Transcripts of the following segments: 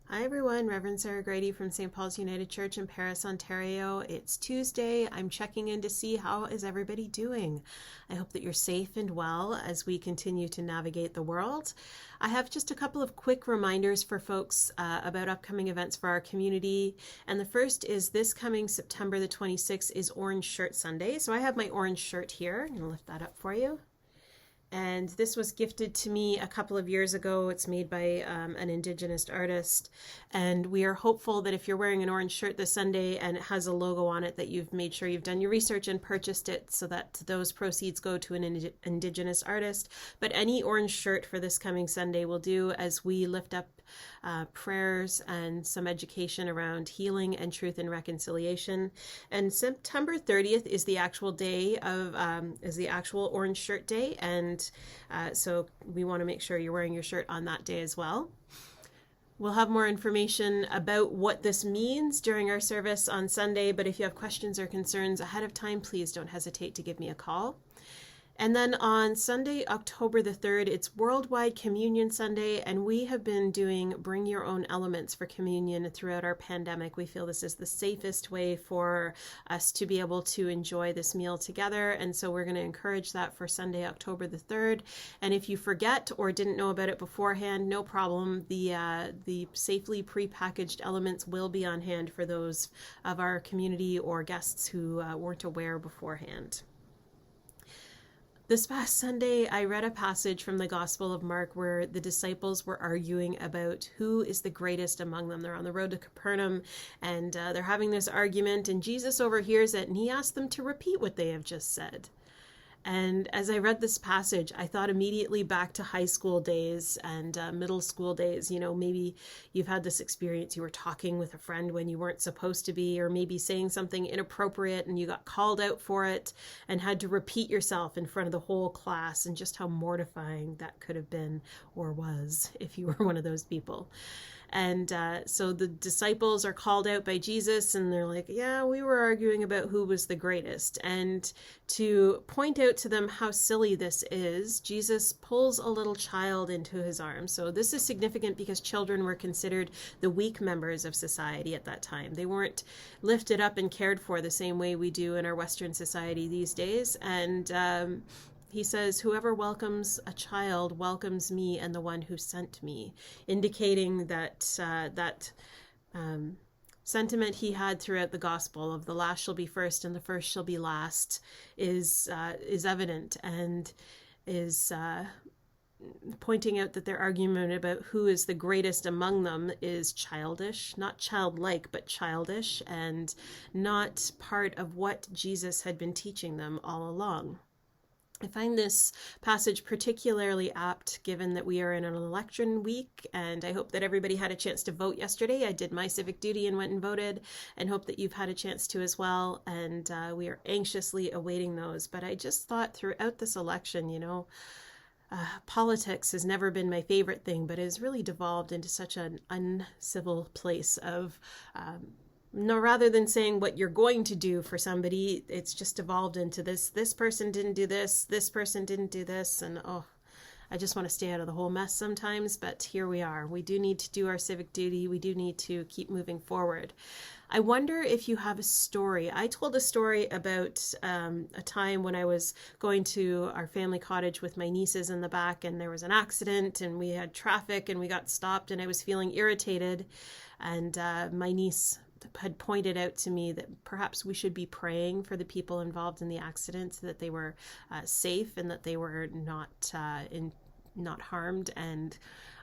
Hi everyone, Reverend Sarah Grady from St. Paul's United Church in Paris, Ontario. It's Tuesday. I'm checking in to see how is everybody doing. I hope that you're safe and well as we continue to navigate the world. I have just a couple of quick reminders for folks about upcoming events for our community. And the first is this coming September the 26th is Orange Shirt Sunday. So I have my orange shirt here. I'm going to lift that up for you. And this was gifted to me a couple of years ago. It's made by an Indigenous artist. And we are hopeful that if you're wearing an orange shirt this Sunday and it has a logo on it, that you've made sure you've done your research and purchased it so that those proceeds go to an Indigenous artist. But any orange shirt for this coming Sunday will do as we lift up prayers and some education around healing and truth and reconciliation. And September 30th is the actual day of, is the actual Orange Shirt Day. And so we want to make sure you're wearing your shirt on that day as well. We'll have more information about what this means during our service on Sunday, but if you have questions or concerns ahead of time, please don't hesitate to give me a call. And then on Sunday, October the 3rd, it's Worldwide Communion Sunday, and we have been doing Bring Your Own Elements for communion throughout our pandemic. We feel this is the safest way for us to be able to enjoy this meal together, and so we're going to encourage that for Sunday, October the 3rd. And if you forget or didn't know about it beforehand, no problem. The safely prepackaged elements will be on hand for those of our community or guests who weren't aware beforehand. This past Sunday, I read a passage from the Gospel of Mark where the disciples were arguing about who is the greatest among them. They're on the road to Capernaum, and they're having this argument, and Jesus overhears it, and he asks them to repeat what they have just said. And as I read this passage, I thought immediately back to high school days and middle school days. You know, maybe you've had this experience. You were talking with a friend when you weren't supposed to be, or maybe saying something inappropriate and you got called out for it and had to repeat yourself in front of the whole class, and just how mortifying that could have been or was if you were one of those people. And so the disciples are called out by Jesus, and they're like, yeah, we were arguing about who was the greatest. And to point out to them how silly this is, Jesus pulls a little child into his arms. So this is significant because children were considered the weak members of society at that time. They weren't lifted up and cared for the same way we do in our Western society these days. And he says, whoever welcomes a child welcomes me and the one who sent me, indicating that sentiment he had throughout the gospel of the last shall be first and the first shall be last is evident, and is pointing out that their argument about who is the greatest among them is childish, not childlike, but childish, and not part of what Jesus had been teaching them all along. I find this passage particularly apt given that we are in an election week, and I hope that everybody had a chance to vote yesterday. I did my civic duty and went and voted, and hope that you've had a chance to as well, and we are anxiously awaiting those. But I just thought throughout this election, you know, politics has never been my favorite thing, but it has really devolved into such an uncivil place of no, rather than saying what you're going to do for somebody, it's just evolved into this person didn't do this person didn't do this, and I just want to stay out of the whole mess sometimes, but here we are. We do need to do our civic duty. We do need to keep moving forward. I wonder if you have a story. I told a story about a time when I was going to our family cottage with my nieces in the back, and there was an accident, and we had traffic, and we got stopped, and I was feeling irritated, and my niece had pointed out to me that perhaps we should be praying for the people involved in the accident so that they were safe and that they were not harmed. And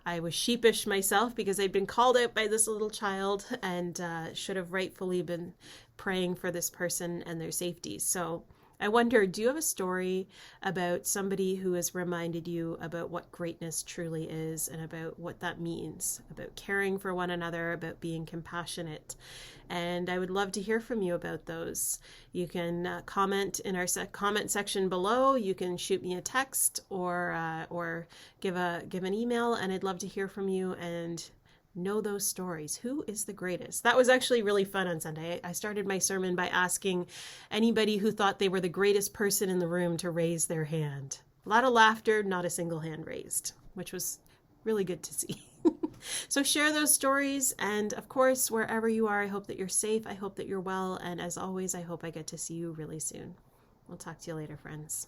I was sheepish myself because I'd been called out by this little child and should have rightfully been praying for this person and their safety. So I wonder, do you have a story about somebody who has reminded you about what greatness truly is and about what that means, about caring for one another, about being compassionate? And I would love to hear from you about those. You can comment in our comment section below. You can shoot me a text or give an email, and I'd love to hear from you and know those stories. Who is the greatest? That was actually really fun on Sunday. I started my sermon by asking anybody who thought they were the greatest person in the room to raise their hand. A lot of laughter, not a single hand raised, which was really good to see. So share those stories. And of course, wherever you are, I hope that you're safe. I hope that you're well. And as always, I hope I get to see you really soon. We'll talk to you later, friends.